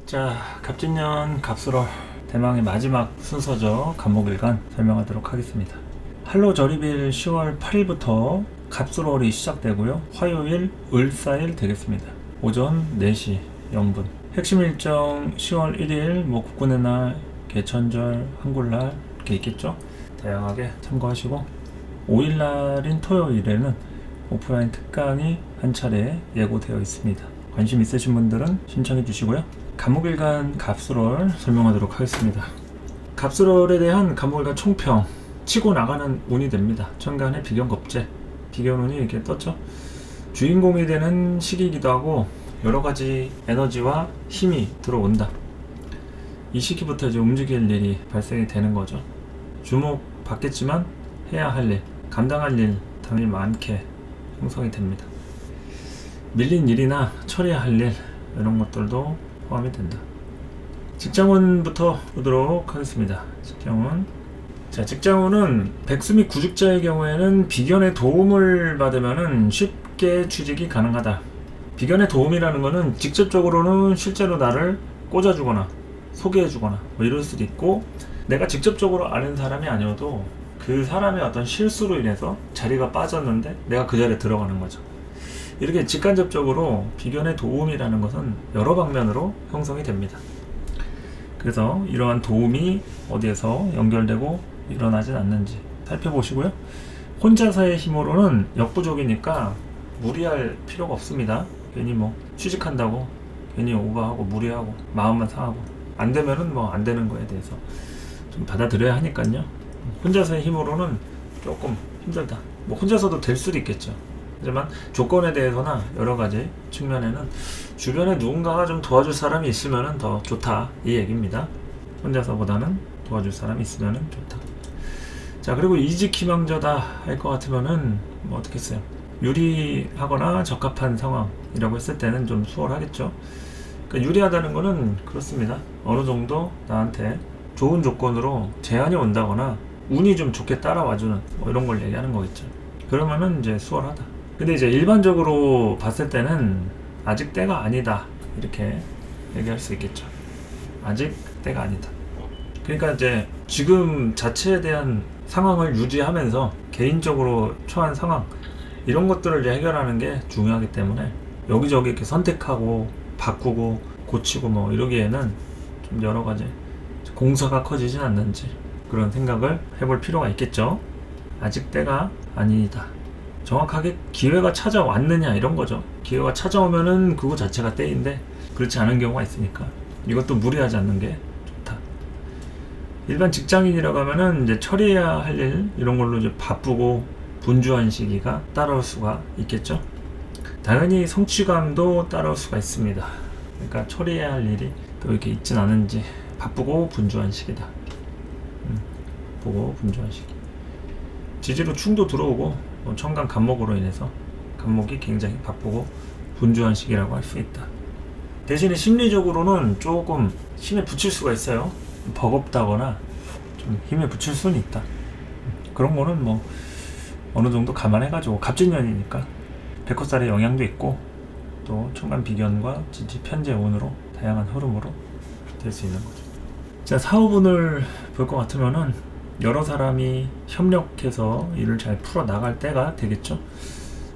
자, 갑진년 갑술월 대망의 마지막 순서죠. 갑목일간 설명하도록 하겠습니다. 한로 절입일 10월 8일부터 갑술월이 시작되고요. 화요일 을사일 되겠습니다. 오전 4시 0분. 핵심 일정 10월 1일 국군의 날, 개천절, 한글날 이렇게 있겠죠. 다양하게 참고하시고 5일날인 토요일에는 오프라인 특강이 한 차례 예고되어 있습니다. 관심 있으신 분들은 신청해 주시고요. 갑목일간 갑술월 설명하도록 하겠습니다. 갑술월에 대한 갑목일간 총평. 치고 나가는 운이 됩니다. 천간의 비견겁재, 비견운이 이렇게 떴죠. 주인공이 되는 시기이기도 하고 여러가지 에너지와 힘이 들어온다. 이 시기부터 이제 움직일 일이 발생이 되는 거죠. 주목 받겠지만 해야 할 일, 감당할 일 당연히 많게 형성이 됩니다. 밀린 일이나 처리해야 할 일, 이런 것들도 포함이 된다. 직장운부터 보도록 하겠습니다. 직장운. 자, 직장운은 백수 및 구직자의 경우에는 비견의 도움을 받으면 쉽게 취직이 가능하다. 비견의 도움이라는 것은 직접적으로는 실제로 나를 꽂아주거나 소개해주거나 뭐 이럴 수도 있고, 내가 직접적으로 아는 사람이 아니어도 그 사람의 어떤 실수로 인해서 자리가 빠졌는데 내가 그 자리에 들어가는 거죠. 이렇게 직간접적으로 비견의 도움이라는 것은 여러 방면으로 형성이 됩니다. 그래서 이러한 도움이 어디에서 연결되고 일어나진 않는지 살펴보시고요. 혼자서의 힘으로는 역부족이니까 무리할 필요가 없습니다. 괜히 취직한다고 괜히 오버하고 무리하고 마음만 상하고 안 되면은 안 되는 거에 대해서 좀 받아들여야 하니까요. 혼자서의 힘으로는 조금 힘들다. 혼자서도 될 수도 있겠죠. 하지만 조건에 대해서나 여러 가지 측면에는 주변에 누군가가 좀 도와줄 사람이 있으면 더 좋다, 이 얘기입니다. 혼자서보다는 도와줄 사람이 있으면 좋다. 자, 그리고 이직 희망자다 할 것 같으면은 어떻게 했어요? 유리하거나 적합한 상황이라고 했을 때는 좀 수월하겠죠. 그러니까 유리하다는 거는 그렇습니다. 어느 정도 나한테 좋은 조건으로 제안이 온다거나 운이 좀 좋게 따라와주는 이런 걸 얘기하는 거겠죠. 그러면은 이제 수월하다. 근데 이제 일반적으로 봤을 때는 아직 때가 아니다, 이렇게 얘기할 수 있겠죠. 아직 때가 아니다. 그러니까 이제 지금 자체에 대한 상황을 유지하면서 개인적으로 처한 상황, 이런 것들을 이제 해결하는 게 중요하기 때문에 여기저기 이렇게 선택하고 바꾸고 고치고 이러기에는 좀 여러 가지 공사가 커지진 않는지 그런 생각을 해볼 필요가 있겠죠. 아직 때가 아니다. 정확하게 기회가 찾아왔느냐, 이런 거죠. 기회가 찾아오면은 그거 자체가 때인데 그렇지 않은 경우가 있으니까 이것도 무리하지 않는 게 좋다. 일반 직장인이라고 하면은 이제 처리해야 할 일, 이런 걸로 이제 바쁘고 분주한 시기가 따라올 수가 있겠죠. 당연히 성취감도 따라올 수가 있습니다. 그러니까 처리해야 할 일이 또 이렇게 있진 않은지 바쁘고 분주한 시기다. 바쁘고 분주한 시기. 지지로 충도 들어오고 천간 갑목으로 인해서 갑목이 굉장히 바쁘고 분주한 시기라고 할 수 있다. 대신에 심리적으로는 조금 힘에 붙일 수가 있어요. 버겁다거나 좀 힘에 붙일 수는 있다. 그런 거는 어느 정도 감안해가지고, 갑진년이니까 백호살의 영향도 있고 또 천간 비견과 진지 편재 운으로 다양한 흐름으로 될 수 있는 거죠. 자, 사업운을 볼 것 같으면은 여러 사람이 협력해서 일을 잘 풀어 나갈 때가 되겠죠.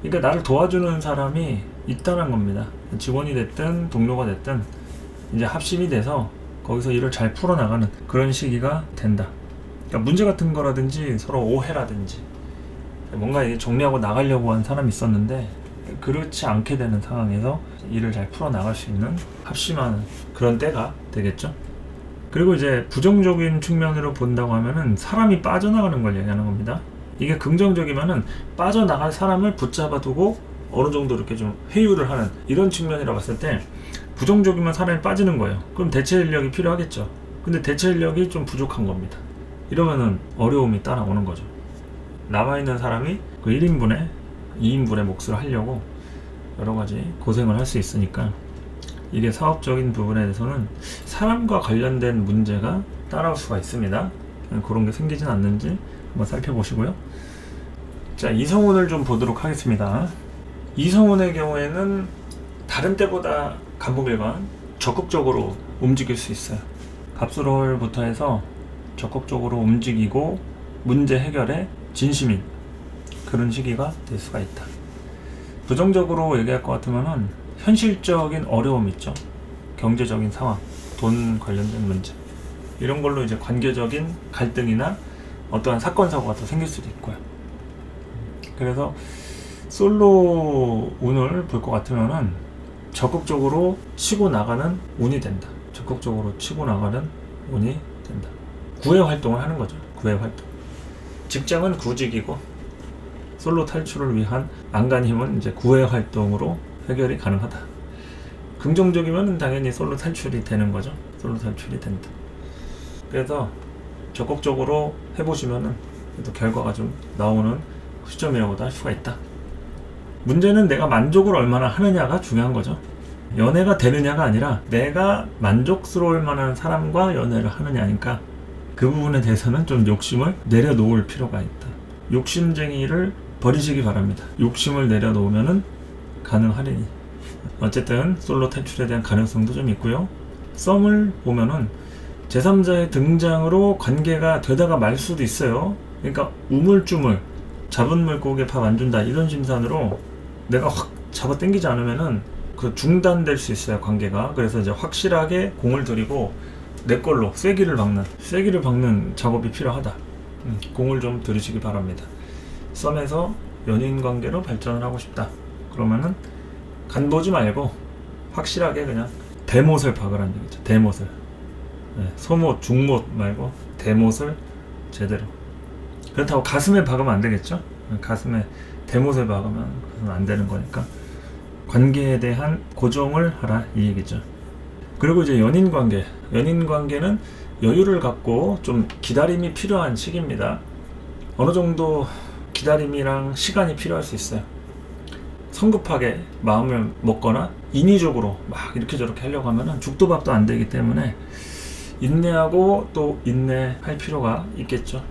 그러니까 나를 도와주는 사람이 있다는 겁니다. 직원이 됐든 동료가 됐든 이제 합심이 돼서 거기서 일을 잘 풀어 나가는 그런 시기가 된다. 그러니까 문제 같은 거라든지 서로 오해라든지 뭔가 이게 정리하고 나가려고 한 사람이 있었는데 그렇지 않게 되는 상황에서 일을 잘 풀어 나갈 수 있는 합심하는 그런 때가 되겠죠. 그리고 이제 부정적인 측면으로 본다고 하면은 사람이 빠져나가는 걸 얘기하는 겁니다. 이게 긍정적이면은 빠져나갈 사람을 붙잡아 두고 어느 정도 이렇게 좀 회유를 하는 이런 측면이라고 봤을 때, 부정적이면 사람이 빠지는 거예요. 그럼 대체 인력이 필요하겠죠. 근데 대체 인력이 좀 부족한 겁니다. 이러면은 어려움이 따라오는 거죠. 남아있는 사람이 그 1인분에 2인분의 몫을 하려고 여러 가지 고생을 할 수 있으니까, 이게 사업적인 부분에 대해서는 사람과 관련된 문제가 따라올 수가 있습니다. 그런 게 생기진 않는지 한번 살펴보시고요. 자, 이성운을 좀 보도록 하겠습니다. 이성운의 경우에는 다른 때보다 갑목일간 적극적으로 움직일 수 있어요. 갑술월부터 해서 적극적으로 움직이고 문제 해결에 진심인 그런 시기가 될 수가 있다. 부정적으로 얘기할 것 같으면은 현실적인 어려움 있죠. 경제적인 상황, 돈 관련된 문제, 이런 걸로 이제 관계적인 갈등이나 어떠한 사건 사고가 더 생길 수도 있고요. 그래서 솔로 운을 볼 것 같으면은 적극적으로 치고 나가는 운이 된다. 적극적으로 치고 나가는 운이 된다. 구애 활동을 하는 거죠. 구애 활동. 직장은 구직이고 솔로 탈출을 위한 안간 힘은 이제 구애 활동으로 해결이 가능하다. 긍정적이면 당연히 솔로 탈출이 되는 거죠. 솔로 탈출이 된다. 그래서 적극적으로 해보시면은 또 결과가 좀 나오는 시점이라고도 할 수가 있다. 문제는 내가 만족을 얼마나 하느냐가 중요한 거죠. 연애가 되느냐가 아니라 내가 만족스러울 만한 사람과 연애를 하느냐니까 그 부분에 대해서는 좀 욕심을 내려놓을 필요가 있다. 욕심쟁이를 버리시기 바랍니다. 욕심을 내려놓으면은 가능하리니. 어쨌든 솔로 탈출에 대한 가능성도 좀 있고요. 썸을 보면은 제3자의 등장으로 관계가 되다가 말 수도 있어요. 그러니까 우물쭈물 잡은 물고기에 밥 안 준다 이런 심산으로 내가 확 잡아 당기지 않으면은 그 중단될 수 있어요, 관계가. 그래서 이제 확실하게 공을 들이고 내 걸로 쐐기를 박는 작업이 필요하다. 공을 좀 들이시기 바랍니다. 썸에서 연인 관계로 발전을 하고 싶다. 그러면은 간 보지 말고 확실하게 그냥 대못을 박으라는 얘기죠. 대못을. 네, 소못, 중못 말고 대못을 제대로. 그렇다고 가슴에 박으면 안 되겠죠? 가슴에 대못을 박으면 그건 안 되는 거니까 관계에 대한 고정을 하라 이 얘기죠. 그리고 이제 연인 관계는 여유를 갖고 좀 기다림이 필요한 시기입니다. 어느 정도 기다림이랑 시간이 필요할 수 있어요. 성급하게 마음을 먹거나 인위적으로 막 이렇게 저렇게 하려고 하면은 죽도 밥도 안 되기 때문에 인내하고 또 인내할 필요가 있겠죠.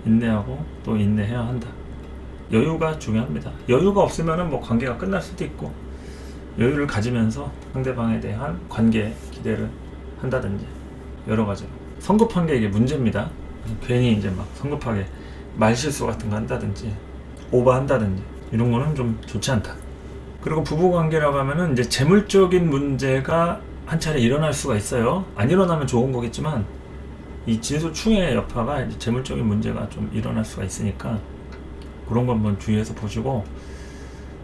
인내하고 또 인내해야 한다. 여유가 중요합니다. 여유가 없으면은 뭐 관계가 끝날 수도 있고, 여유를 가지면서 상대방에 대한 관계에 기대를 한다든지 여러 가지로. 성급한 게 이게 문제입니다. 괜히 이제 막 성급하게 말실수 같은 거 한다든지 오버한다든지 이런 거는 좀 좋지 않다. 그리고 부부관계라고 하면은 이제 재물적인 문제가 한 차례 일어날 수가 있어요. 안 일어나면 좋은 거겠지만 이 진수충의 여파가 이제 재물적인 문제가 좀 일어날 수가 있으니까 그런 거 한번 주의해서 보시고,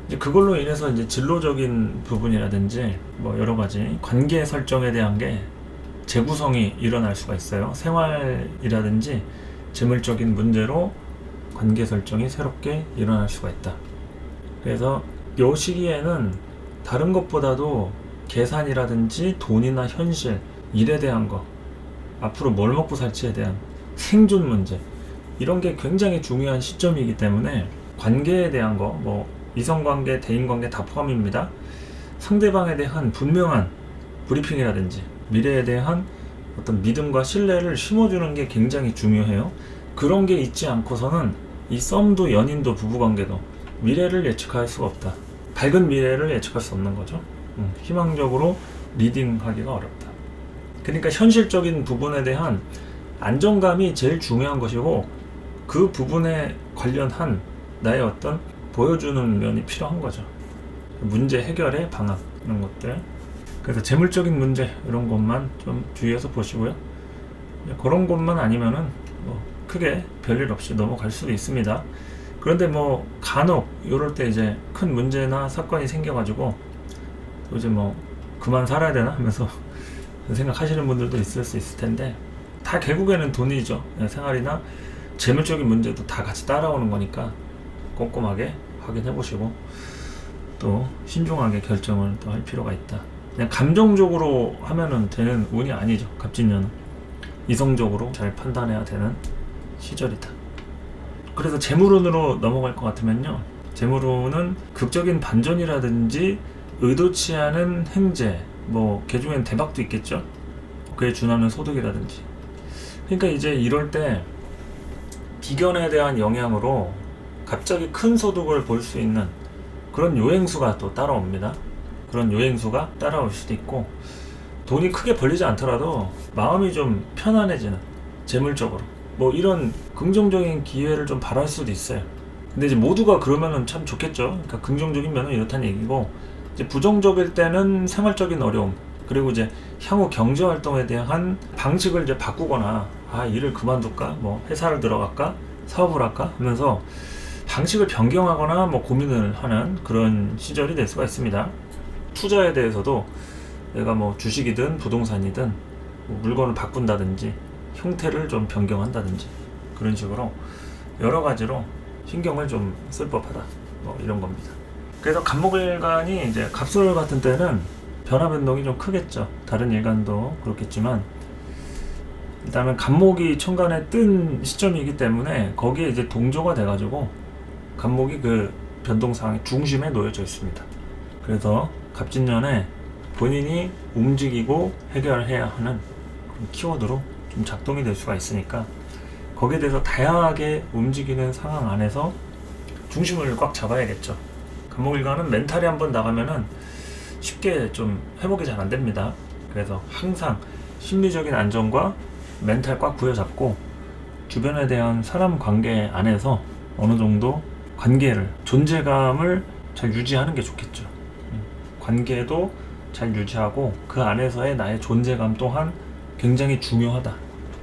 이제 그걸로 인해서 이제 진로적인 부분이라든지 뭐 여러 가지 관계 설정에 대한 게 재구성이 일어날 수가 있어요. 생활이라든지 재물적인 문제로 관계 설정이 새롭게 일어날 수가 있다. 그래서 이 시기에는 다른 것보다도 계산이라든지 돈이나 현실, 일에 대한 거, 앞으로 뭘 먹고 살지에 대한 생존 문제, 이런 게 굉장히 중요한 시점이기 때문에 관계에 대한 거, 뭐 이성관계, 대인관계 다 포함입니다. 상대방에 대한 분명한 브리핑이라든지 미래에 대한 어떤 믿음과 신뢰를 심어주는 게 굉장히 중요해요. 그런 게 있지 않고서는 이 썸도 연인도 부부관계도 미래를 예측할 수가 없다. 밝은 미래를 예측할 수 없는 거죠. 희망적으로 리딩하기가 어렵다. 그러니까 현실적인 부분에 대한 안정감이 제일 중요한 것이고, 그 부분에 관련한 나의 어떤 보여주는 면이 필요한 거죠. 문제 해결의 방안, 이런 것들. 그래서 재물적인 문제 이런 것만 좀 주의해서 보시고요. 그런 것만 아니면은 뭐 크게 별일 없이 넘어갈 수도 있습니다. 그런데 뭐 간혹 이럴 때 이제 큰 문제나 사건이 생겨가지고 또 이제 뭐 그만 살아야 되나 하면서 생각하시는 분들도 있을 수 있을 텐데, 다 결국에는 돈이죠. 생활이나 재물적인 문제도 다 같이 따라오는 거니까 꼼꼼하게 확인해 보시고 또 신중하게 결정을 또 할 필요가 있다. 그냥 감정적으로 하면은 되는 운이 아니죠. 갑진년은 이성적으로 잘 판단해야 되는 시절이다. 그래서 재물운으로 넘어갈 것 같으면요, 재물운은 극적인 반전이라든지 의도치 않은 행재, 뭐 개중엔 대박도 있겠죠. 그에 준하는 소득이라든지. 그러니까 이제 이럴 때 비견에 대한 영향으로 갑자기 큰 소득을 볼 수 있는 그런 요행수가 또 따라옵니다. 그런 요행수가 따라올 수도 있고, 돈이 크게 벌리지 않더라도 마음이 좀 편안해지는, 재물적으로 뭐 이런 긍정적인 기회를 좀 바랄 수도 있어요. 근데 이제 모두가 그러면은 참 좋겠죠. 그러니까 긍정적인 면은 이렇다는 얘기고, 이제 부정적일 때는 생활적인 어려움, 그리고 이제 향후 경제 활동에 대한 방식을 이제 바꾸거나, 일을 그만둘까, 뭐 회사를 들어갈까, 사업을 할까 하면서 방식을 변경하거나 뭐 고민을 하는 그런 시절이 될 수가 있습니다. 투자에 대해서도 내가 뭐 주식이든 부동산이든 뭐 물건을 바꾼다든지 형태를 좀 변경한다든지 그런 식으로 여러 가지로 신경을 좀 쓸 법하다, 뭐 이런 겁니다. 그래서 갑목일간이 이제 갑술 같은 때는 변화 변동이 좀 크겠죠. 다른 일간도 그렇겠지만 일단은 갑목이 천간에 뜬 시점이기 때문에 거기에 이제 동조가 돼가지고 갑목이 그 변동상의 중심에 놓여져 있습니다. 그래서 갑진년에 본인이 움직이고 해결해야 하는 그런 키워드로 좀 작동이 될 수가 있으니까 거기에 대해서 다양하게 움직이는 상황 안에서 중심을 꽉 잡아야겠죠. 갑목일간은 멘탈이 한번 나가면은 쉽게 좀 회복이 잘 안 됩니다. 그래서 항상 심리적인 안정과 멘탈 꽉 부여잡고 주변에 대한 사람 관계 안에서 어느 정도 관계를, 존재감을 잘 유지하는 게 좋겠죠. 관계도 잘 유지하고 그 안에서의 나의 존재감 또한 굉장히 중요하다.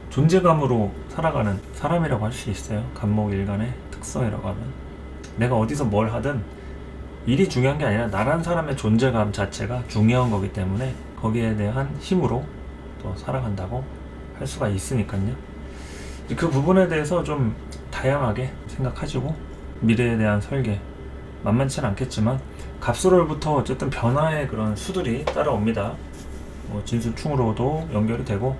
존재감으로 살아가는 사람이라고 할 수 있어요. 갑목일간의 특성이라고 하면 내가 어디서 뭘 하든 일이 중요한 게 아니라 나란 사람의 존재감 자체가 중요한 거기 때문에 거기에 대한 힘으로 또 살아간다고 할 수가 있으니까요. 그 부분에 대해서 좀 다양하게 생각하시고 미래에 대한 설계, 만만치는 않겠지만 갑술월부터 어쨌든 변화의 그런 수들이 따라옵니다. 진술충으로도 연결이 되고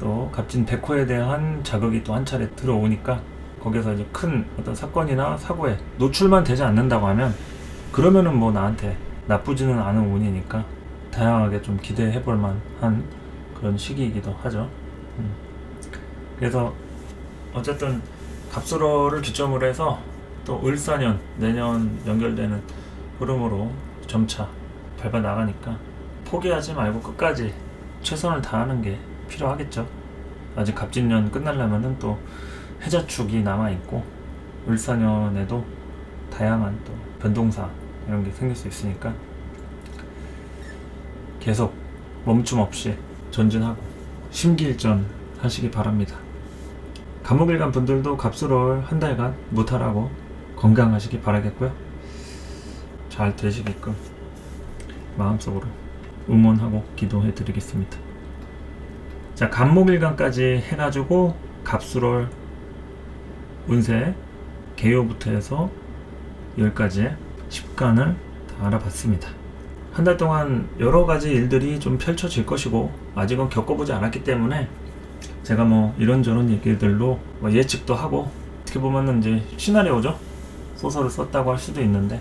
또 갑진 백호에 대한 자극이 또 한 차례 들어오니까 거기서 이제 큰 어떤 사건이나 사고에 노출만 되지 않는다고 하면 그러면은 뭐 나한테 나쁘지는 않은 운이니까 다양하게 좀 기대해 볼 만한 그런 시기이기도 하죠. 그래서 어쨌든 갑술월을 기점으로 해서 또 을사년, 내년 연결되는 흐름으로 점차 밟아 나가니까 포기하지 말고 끝까지 최선을 다하는 게 필요하겠죠. 아직 갑진년 끝나려면은 또 해자축이 남아있고 을사년에도 다양한 또 변동사 이런 게 생길 수 있으니까 계속 멈춤 없이 전진하고 심기일전 하시기 바랍니다. 갑목일간 분들도 갑술월 한 달간 무탈하고 건강하시기 바라겠고요. 잘 되시게끔 마음속으로 응원하고 기도해 드리겠습니다. 자, 갑목일간까지 해가지고 갑술월 운세 개요부터 해서 10가지의 10간을 다 알아봤습니다. 한 달 동안 여러 가지 일들이 좀 펼쳐질 것이고 아직은 겪어보지 않았기 때문에 제가 뭐 이런저런 얘기들로 뭐 예측도 하고 어떻게 보면은 이제 시나리오죠. 소설을 썼다고 할 수도 있는데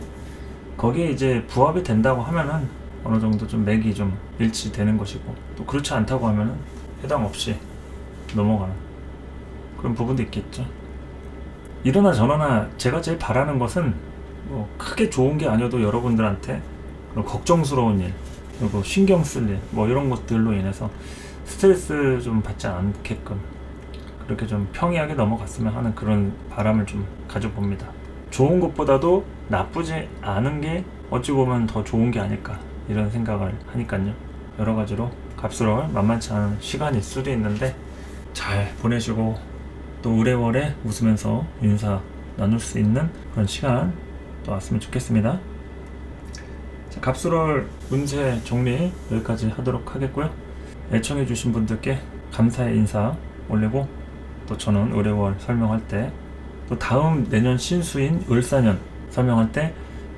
거기에 이제 부합이 된다고 하면은 어느 정도 좀 맥이 좀 일치되는 것이고 또 그렇지 않다고 하면은 해당 없이 넘어가는 그런 부분도 있겠죠. 이러나 저러나 제가 제일 바라는 것은 뭐 크게 좋은 게 아니어도 여러분들한테 그런 걱정스러운 일 그리고 신경 쓸 일 뭐 이런 것들로 인해서 스트레스 좀 받지 않게끔 그렇게 좀 평이하게 넘어갔으면 하는 그런 바람을 좀 가져봅니다. 좋은 것보다도 나쁘지 않은 게 어찌 보면 더 좋은 게 아닐까 이런 생각을 하니까요. 여러 가지로 갑술월 만만치 않은 시간일 수도 있는데 잘 보내시고 또 의뢰월에 웃으면서 인사 나눌 수 있는 그런 시간 또 왔으면 좋겠습니다. 자, 갑술월 운세 정리 여기까지 하도록 하겠고요. 애청해주신 분들께 감사의 인사 올리고 또 저는 의뢰월 설명할 때 또 다음 내년 신수인 을사년 설명할 때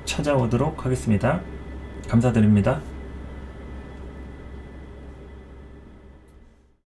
찾아오도록 하겠습니다. 감사드립니다.